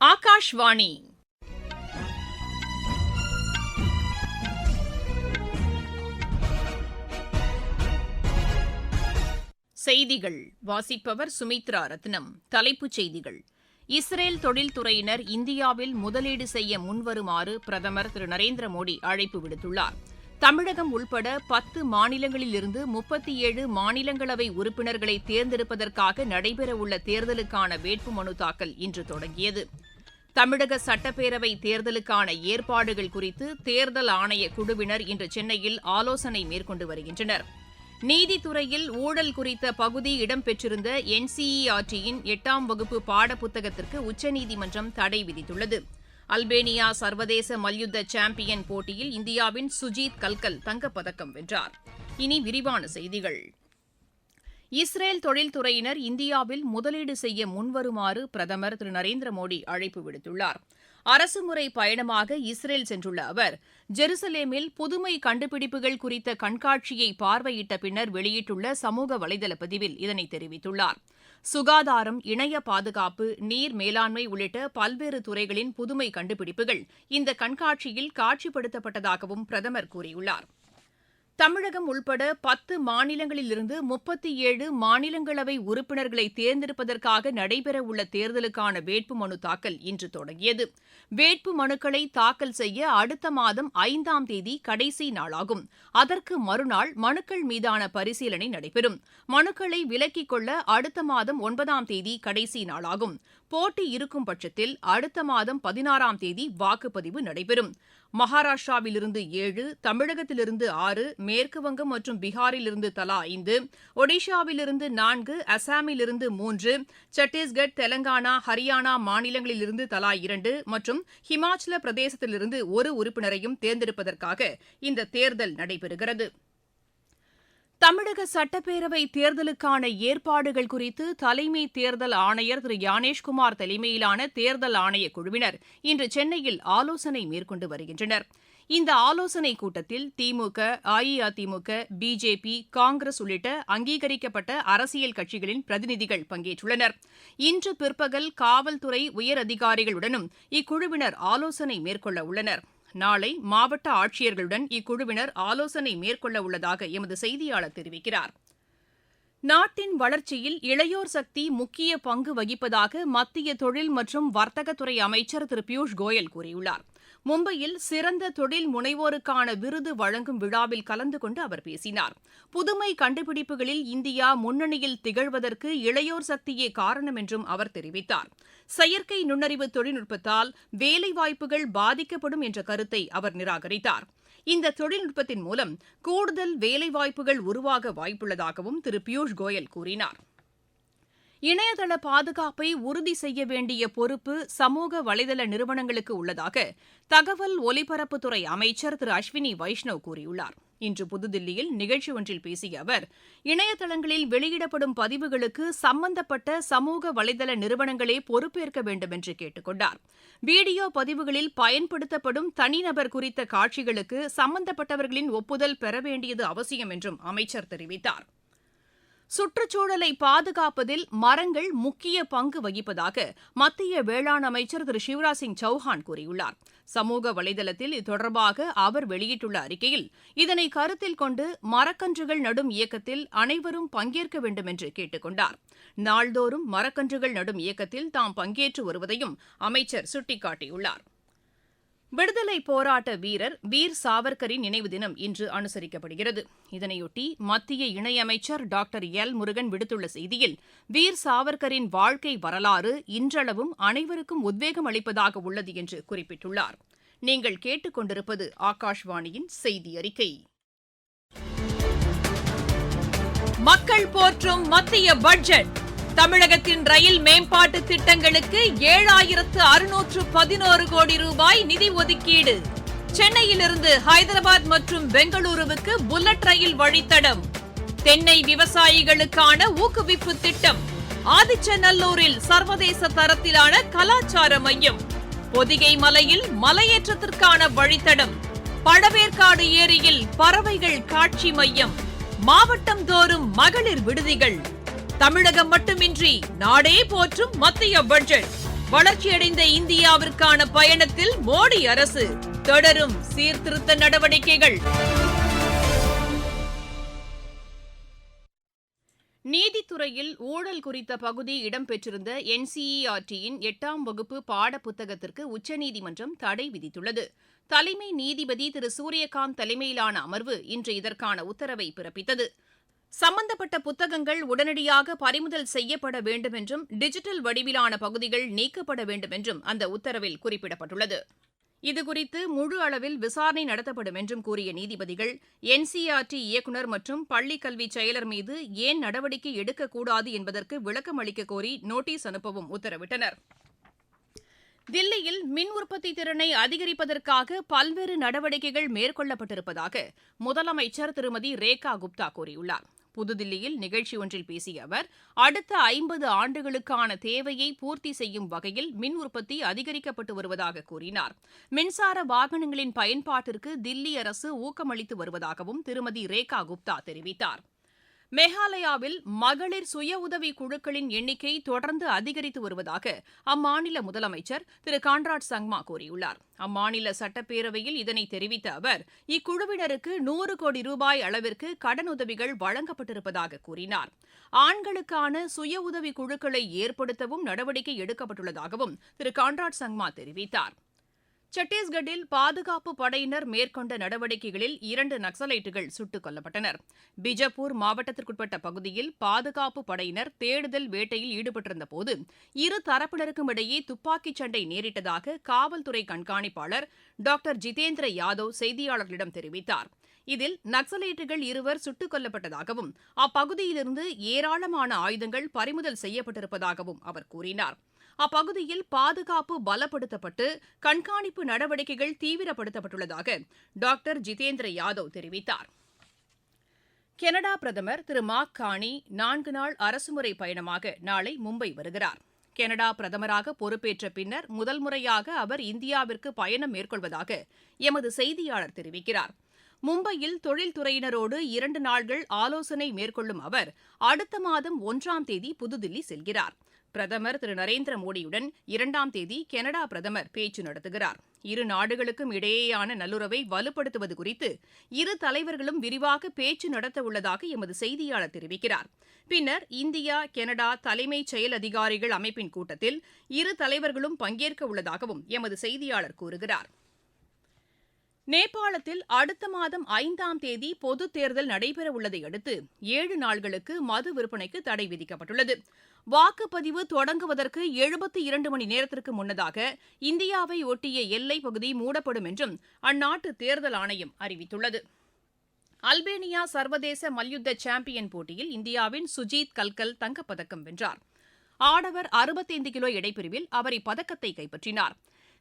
ஆகாஷ்வாணி. செய்திகள் வாசிப்பவர் சுமித்ரா ரத்னம். தலைப்புச் செய்திகள்: இஸ்ரேல் தொழில்துறையினர் இந்தியாவில் முதலீடு செய்ய முன்வருமாறு பிரதமர் திரு நரேந்திர மோடி அழைப்பு விடுத்துள்ளார். தமிழகம் உள்பட 10 மாநிலங்களிலிருந்து 37 மாநிலங்களவை உறுப்பினர்களை தேர்ந்தெடுப்பதற்காக நடைபெறவுள்ள தேர்தலுக்கான வேட்புமனு தாக்கல் இன்று தொடங்கியது. தமிழக சட்டப்பேரவை தேர்தலுக்கான ஏற்பாடுகள் குறித்து தேர்தல் ஆணைய குழுவினர் இன்று சென்னையில் ஆலோசனை மேற்கொண்டு வருகின்றனர். நீதித்துறையில் ஊழல் குறித்த பகுதி இடம்பெற்றிருந்த NCERT-யின் 8ஆம் வகுப்பு பாடப்புத்தகத்திற்கு உச்சநீதிமன்றம் தடை விதித்துள்ளது. அல்பேனியா சர்வதேச மல்யுத்த சாம்பியன் போட்டியில் இந்தியாவின் சுஜீத் கல்கல் தங்கப்பதக்கம் வென்றார். இனி விரிவான செய்திகள். இஸ்ரேல் தொழில்துறையினர் இந்தியாவில் முதலீடு செய்ய முன்வருமாறு பிரதமர் திரு நரேந்திர மோடி அழைப்பு விடுத்துள்ளார். அரசுமுறை பயணமாக இஸ்ரேல் சென்றுள்ள அவர் ஜெருசலேமில் புதுமை கண்டுபிடிப்புகள் குறித்த கண்காட்சியை பார்வையிட்ட பின்னர் வெளியிட்டுள்ள சமூக வலைதள பதிவில் இதனை தெரிவித்துள்ளார். சுகாதாரம், இணைய பாதுகாப்பு, நீர் மேலாண்மை உள்ளிட்ட பல்வேறு துறைகளின் புதுமை கண்டுபிடிப்புகள் இந்த கண்காட்சியில் காட்சிப்படுத்தப்பட்டதாகவும் பிரதமர் கூறியுள்ளார். தமிழகம் உள்பட 10 மாநிலங்களிலிருந்து 37 மாநிலங்களவை உறுப்பினர்களை தேர்ந்தெடுப்பதற்காக நடைபெறவுள்ள தேர்தலுக்கான வேட்புமனு தாக்கல் இன்று தொடங்கியது. வேட்பு மனுக்களை தாக்கல் செய்ய அடுத்த மாதம் 5ஆம் தேதி கடைசி நாளாகும். அதற்கு மறுநாள் மனுக்கள் மீதான பரிசீலனை நடைபெறும். மனுக்களை விலக்கிக் கொள்ள அடுத்த மாதம் 9ஆம் தேதி கடைசி நாளாகும். போட்டி இருக்கும் பட்சத்தில் அடுத்த மாதம் 16ஆம் தேதி வாக்குப்பதிவு நடைபெறும். மகாராஷ்டிராவிலிருந்து 7, தமிழகத்திலிருந்து 6, மேற்குவங்கம் மற்றும் பீகாரிலிருந்து தலா 5, ஒடிஷாவிலிருந்து 4, அசாமிலிருந்து 3, சத்தீஸ்கர், தெலங்கானா, ஹரியானா மாநிலங்களிலிருந்து தலா 2 மற்றும் ஹிமாச்சல பிரதேசத்திலிருந்து 1 உறுப்பினரையும் தேர்ந்தெடுப்பதற்காக இந்த தேர்தல் நடைபெறுகிறது. தமிழக சட்டப்பேரவை தேர்தலுக்கான ஏற்பாடுகள் குறித்து தலைமை தேர்தல் ஆணையர் திரு ஞானேஷ்குமார் தலைமையிலான தேர்தல் ஆணைய குழுவினர் இன்று சென்னையில் ஆலோசனை மேற்கொண்டு வருகின்றனர். இந்த ஆலோசனைக் கூட்டத்தில் திமுக, அஇஅதிமுக, பிஜேபி, காங்கிரஸ் உள்ளிட்ட அங்கீகரிக்கப்பட்ட அரசியல் கட்சிகளின் பிரதிநிதிகள் பங்கேற்றுள்ளனர். இன்று பிற்பகல் காவல்துறை உயரதிகாரிகளுடனும் இக்குழுவினர் ஆலோசனை மேற்கொள்ள உள்ளனர். நாளை மாவட்ட ஆட்சியர்களுடன் இக்குழுவினர் ஆலோசனை மேற்கொள்ள உள்ளதாக எமது செய்தியாளர் தெரிவிக்கிறார். நாட்டின் வளர்ச்சியில் இளையோர் சக்தி முக்கிய பங்கு வகிப்பதாக மத்திய தொழில் மற்றும் வர்த்தகத்துறை அமைச்சர் திரு பியூஷ் கோயல் கூறியுள்ளார். மும்பையில் சிறந்த தொழில் முனைவோருக்கான விருது வழங்கும் விழாவில் கலந்து கொண்டு அவர் பேசினார். புதுமை கண்டுபிடிப்புகளில் இந்தியா முன்னணியில் திகழ்வதற்கு இளையோர் சக்தியே காரணம் என்றும் அவர் தெரிவித்தார். செயற்கை நுண்ணறிவு தொழில்நுட்பத்தால் வேலைவாய்ப்புகள் பாதிக்கப்படும் என்ற கருத்தை அவர் நிராகரித்தார். இந்த தொழில்நுட்பத்தின் மூலம் கூடுதல் வேலைவாய்ப்புகள் உருவாக வாய்ப்புள்ளதாகவும் திரு பியூஷ் கோயல் கூறினார். இணையதள பாதுகாப்பை உறுதி செய்ய வேண்டிய பொறுப்பு சமூக வலைதள நிறுவனங்களுக்கு உள்ளதாக தகவல் ஒலிபரப்புத்துறை அமைச்சர் திரு அஸ்வினி வைஷ்ணவ் கூறியுள்ளார். இன்று புதுதில்லியில் நிகழ்ச்சி ஒன்றில் பேசிய அவர், இணையதளங்களில் வெளியிடப்படும் பதிவுகளுக்கு சம்பந்தப்பட்ட சமூக வலைதள நிறுவனங்களே பொறுப்பேற்க வேண்டும் என்று கேட்டுக் கொண்டார். வீடியோ பதிவுகளில் பயன்படுத்தப்படும் தனிநபர் குறித்த காட்சிகளுக்கு சம்பந்தப்பட்டவர்களின் ஒப்புதல் பெற வேண்டியது அவசியம் என்றும் அமைச்சர் தெரிவித்தார். சுற்றுச்சூழலை பாதுகாப்பதில் மரங்கள் முக்கிய பங்கு வகிப்பதாக மத்திய வேளாண் அமைச்சர் திரு சிவராஜ் சிங் சௌஹான் கூறியுள்ளார். சமூக வலைதளத்தில் இது தொடர்பாக அவர் வெளியிட்டுள்ள அறிக்கையில், இதனை கருத்தில் கொண்டு மரக்கன்றுகள் நடும் இயக்கத்தில் அனைவரும் பங்கேற்க வேண்டும் என்று கேட்டுக் கொண்டார். நாள்தோறும் மரக்கன்றுகள் நடும் இயக்கத்தில் தாம் பங்கேற்று வருவதையும் அமைச்சர் சுட்டிக்காட்டியுள்ளார். விடுதலை போராட்ட வீரர் வீர் சாவர்கரின் நினைவு தினம் இன்று அனுசரிக்கப்படுகிறது. இதனையொட்டி மத்திய இணையமைச்சர் டாக்டர் எல் முருகன் விடுத்துள்ள செய்தியில், வீர் சாவர்கரின் வாழ்க்கை வரலாறு இன்றளவும் அனைவருக்கும் உத்வேகம் அளிப்பதாக உள்ளது என்று குறிப்பிட்டுள்ளார். நீங்கள் கேட்டுக் கொண்டிருப்பது ஆகாஷ்வாணியின் செய்தி அறிக்கை. மக்கள் போற்றும் மத்திய பட்ஜெட். தமிழகத்தின் ரயில் மேம்பாட்டு திட்டங்களுக்கு 7611 கோடி ரூபாய் நிதி ஒதுக்கீடு. சென்னையிலிருந்து ஹைதராபாத் மற்றும் பெங்களூருவுக்கு புல்லட் ரயில் வழித்தடம். தென்னை விவசாயிகளுக்கான ஊக்குவிப்பு திட்டம். ஆதிச்சநல்லூரில் சர்வதேச தரத்திலான கலாச்சார மையம். பொதிகை மலையில் மலையேற்றத்திற்கான வழித்தடம். பழவேற்காடு ஏரியில் பறவைகள் காட்சி மையம். மாவட்டம் தோறும் மகளிர் விடுதிகள். தமிழகம் மட்டுமின்றி நாடே போற்றும் மத்திய பட்ஜெட். வளர்ச்சியடைந்த இந்தியாவிற்கான பயணத்தில் மோடி அரசு தொடரும் சீர்திருத்த நடவடிக்கைகள். நீதித்துறையில் ஊழல் குறித்த பகுதி இடம்பெற்றிருந்த NCERT-யின் 8ஆம் வகுப்பு பாடப்புத்தகத்திற்கு உச்சநீதிமன்றம் தடை விதித்துள்ளது. தலைமை நீதிபதி திரு சூரியகாந்த் தலைமையிலான அமர்வு இன்று இதற்கான உத்தரவை பிறப்பித்தது. சம்பந்தப்பட்ட புத்தகங்கள் உடனடியாக பறிமுதல் செய்யப்பட வேண்டும் என்றும் டிஜிட்டல் வடிவிலான பகுதிகள் நீக்கப்பட வேண்டும் என்றும் அந்த உத்தரவில் குறிப்பிடப்பட்டுள்ளது. இதுகுறித்து முழு அளவில் விசாரணை நடத்தப்படும் என்றும் கூறிய நீதிபதிகள் NCERT இயக்குநர் மற்றும் பள்ளிக்கல்வி செயலர் மீது ஏன் நடவடிக்கை எடுக்கக்கூடாது என்பதற்கு விளக்கம் அளிக்க கோரி நோட்டீஸ் அனுப்பவும் உத்தரவிட்டனர். தில்லியில் மின் உற்பத்தி திறனை அதிகரிப்பதற்காக பல்வேறு நடவடிக்கைகள் மேற்கொள்ளப்பட்டிருப்பதாக முதலமைச்சர் திருமதி ரேகா குப்தா கூறியுள்ளார். புதுதில்லியில் நிகழ்ச்சி ஒன்றில் பேசிய அவர், அடுத்த 50 ஆண்டுகளுக்கான தேவையை பூர்த்தி செய்யும் வகையில் மின் உற்பத்தி அதிகரிக்கப்பட்டு வருவதாக கூறினார். மின்சார வாகனங்களின் பயன்பாட்டிற்கு தில்லி அரசு ஊக்கமளித்து வருவதாகவும் திருமதி ரேகா குப்தா தெரிவித்தார். மேகாலயாவில் மகளிர் சுய உதவி குழுக்களின் எண்ணிக்கை தொடர்ந்து அதிகரித்து வருவதாக அம்மாநில முதலமைச்சர் திரு கான்ராட் சங்மா கூறியுள்ளார். அம்மாநில சட்டப்பேரவையில் இதனை தெரிவித்த அவர், இக்குழுவினருக்கு 100 கோடி ரூபாய் அளவிற்கு கடனுதவிகள் வழங்கப்பட்டிருப்பதாக கூறினார். ஆண்களுக்கான சுய உதவி குழுக்களை ஏற்படுத்தவும் நடவடிக்கை எடுக்கப்பட்டுள்ளதாகவும் திரு கான்ராட் சங்மா தெரிவித்தார். சத்தீஸ்கட்டில் பாதுகாப்பு படையினர் மேற்கொண்ட நடவடிக்கைகளில் 2 நக்சலைட்டுகள் சுட்டுக் கொல்லப்பட்டனர். பிஜப்பூர் மாவட்டத்திற்குட்பட்ட பகுதியில் பாதுகாப்பு படையினர் தேடுதல் வேட்டையில் ஈடுபட்டிருந்தபோது இரு தரப்பினருக்கும் இடையே துப்பாக்கிச் சண்டை நேரிட்டதாக காவல்துறை கண்காணிப்பாளர் டாக்டர் ஜிதேந்திர யாதவ் செய்தியாளர்களிடம் தெரிவித்தார். இதில் நக்சலைட்டுகள் 2 சுட்டுக் கொல்லப்பட்டதாகவும் அப்பகுதியிலிருந்து ஏராளமான ஆயுதங்கள் பறிமுதல் செய்யப்பட்டிருப்பதாகவும் அவர் கூறினார். அப்பகுதியில் பாதுகாப்பு பலப்படுத்தப்பட்டு கண்காணிப்பு நடவடிக்கைகள் தீவிரப்படுத்தப்பட்டுள்ளதாக டாக்டர் ஜிதேந்திர யாதவ் தெரிவித்தார். கனடா பிரதமர் திரு மார்க் கார்னி 4 நாள் அரசுமுறை பயணமாக நாளை மும்பை வருகிறார். கனடா பிரதமராக பொறுப்பேற்ற பின்னர் முதல் முறையாக அவர் இந்தியாவிற்கு பயணம் மேற்கொள்வதாக எமது செய்தியாளர் தெரிவிக்கிறார். மும்பையில் தொழில்துறையினரோடு 2 நாள்கள் ஆலோசனை மேற்கொள்ளும் அவர் அடுத்த மாதம் 1ஆம் தேதி புதுதில்லி செல்கிறார். பிரதமர் திரு நரேந்திர மோடியுடன் 2ஆம் தேதி கனடா பிரதமர் பேச்சு நடத்துகிறார். இரு நாடுகளுக்கும் இடையேயான நல்லுறவை வலுப்படுத்துவது குறித்து இரு தலைவர்களும் விரிவாக பேச்சு நடத்தவுள்ளதாக எமது செய்தியாளர் தெரிவிக்கிறார். பின்னர் இந்தியா கனடா தலைமைச் செயல் அதிகாரிகள் அமைப்பின் கூட்டத்தில் இரு தலைவர்களும் பங்கேற்க உள்ளதாகவும் எமது செய்தியாளர் கூறுகிறார். நேபாளத்தில் அடுத்த மாதம் 5ஆம் தேதி பொதுத் தேர்தல் நடைபெறவுள்ளதை அடுத்து 7 நாள்களுக்கு மது விற்பனைக்கு தடை விதிக்கப்பட்டுள்ளது. வாக்குப்பதிவு தொடங்குவதற்கு 72 மணி நேரத்திற்கு முன்னதாக இந்தியாவை ஒட்டிய எல்லைப் பகுதி மூடப்படும் என்றும் அந்நாட்டு தேர்தல் ஆணையம் அறிவித்துள்ளது. அல்பேனியா சர்வதேச மல்யுத்த சாம்பியன் போட்டியில் இந்தியாவின் சுஜீத் கல்கல் தங்கப்பதக்கம் வென்றார். ஆடவர் 65 கிலோ எடைப்பிரிவில் அவர் இப்பதக்கத்தை கைப்பற்றினார்.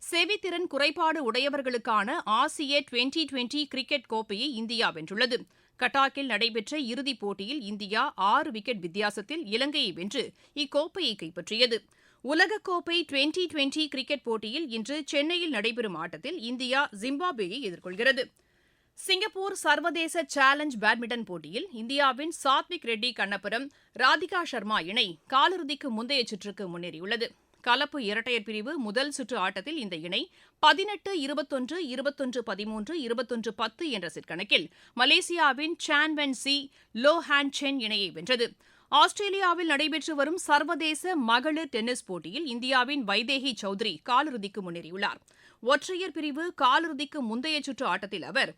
செவித்திறன் குறைபாடு உடையவர்களுக்கான ஆசிய டுவெண்டி கிரிக்கெட் கோப்பையை இந்தியா வென்றுள்ளது. கட்டாக்கில் நடைபெற்ற இறுதிப் போட்டியில் இந்தியா 6 விக்கெட் வித்தியாசத்தில் இலங்கையை வென்று இக்கோப்பையை கைப்பற்றியது. உலகக்கோப்பை டுவெண்டி கிரிக்கெட் போட்டியில் இன்று சென்னையில் நடைபெறும் ஆட்டத்தில் இந்தியா ஜிம்பாப்வேயை எதிர்கொள்கிறது. சிங்கப்பூர் சர்வதேச சேலஞ்ச் பேட்மிண்டன் போட்டியில் இந்தியாவின் சாத்விக் ரெட்டி கண்ணபுரம் ராதிகா சர்மா இணை காலிறுதிக்கு முந்தைய சுற்றுக்கு முன்னேறியுள்ளது. கலப்பு இரட்டையர் பிரிவு முதல் சுற்று ஆட்டத்தில் இந்த இணை 18-21, 21-13, 21-10 என்ற செட் கணக்கில் மலேசியாவின் சான் வென் சி லோ ஹான் சென் இணையை வென்றது. ஆஸ்திரேலியாவில் நடைபெற்று வரும் சர்வதேச மகளிர் டென்னிஸ் போட்டியில் இந்தியாவின் வைதேகி சௌத்ரி காலிறுதிக்கு முன்னேறியுள்ளார். ஒற்றையர் பிரிவு காலிறுதிக்கு முந்தைய சுற்று ஆட்டத்தில் அவர்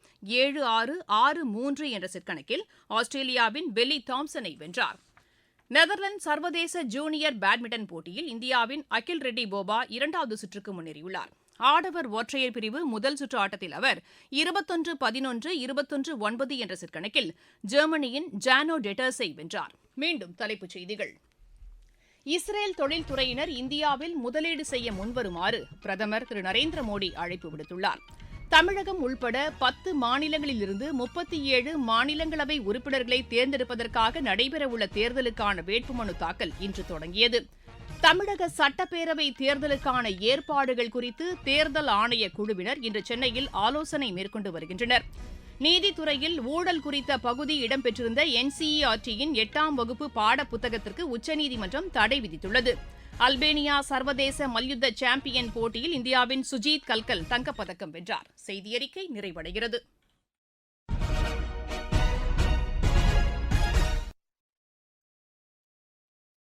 7-6, 6-3 என்ற செட் கணக்கில் ஆஸ்திரேலியாவின் பெல்லி தாம்சனை வென்றார். நெதர்லாந்து சர்வதேச ஜூனியர் பேட்மிண்டன் போட்டியில் இந்தியாவின் அகில் ரெட்டி போபா 2வது சுற்றுக்கு முன்னேறியுள்ளார். ஆடவர் ஒற்றையர் பிரிவு முதல் சுற்று ஆட்டத்தில் அவர் 21-11, 21-9 என்ற செட் கணக்கில் ஜெர்மனியின் ஜானோ டெட்டர்ஸை வென்றார். மீண்டும் தலைப்புச் செய்திகள். இஸ்ரேல் தொழில்துறையினர் இந்தியாவில் முதலீடு செய்ய முன்வருமாறு பிரதமர் திரு நரேந்திர மோடி அழைப்பு விடுத்துள்ளார். தமிழகம் உள்பட 10 மாநிலங்களிலிருந்து 37 மாநிலங்களவை உறுப்பினர்களை தேர்ந்தெடுப்பதற்காக நடைபெறவுள்ள தேர்தலுக்கான வேட்புமனு தாக்கல் இன்று தொடங்கியது. தமிழக சட்டப்பேரவை தேர்தலுக்கான ஏற்பாடுகள் குறித்து தேர்தல் ஆணைய குழுவினர் இன்று சென்னையில் ஆலோசனை மேற்கொண்டு வருகின்றனர். நீதித்துறையில் ஊழல் குறித்த பகுதி இடம்பெற்றிருந்த NCERT-யின் 8ஆம் வகுப்பு பாடப்புத்தகத்திற்கு உச்சநீதிமன்றம் தடை விதித்துள்ளது. அல்பேனியா சர்வதேச மல்யுத்த சாம்பியன் போட்டியில் இந்தியாவின் சுஜீத் கல்கல் தங்கப்பதக்கம் வென்றார். செய்தியறிக்கை நிறைவடைகிறது.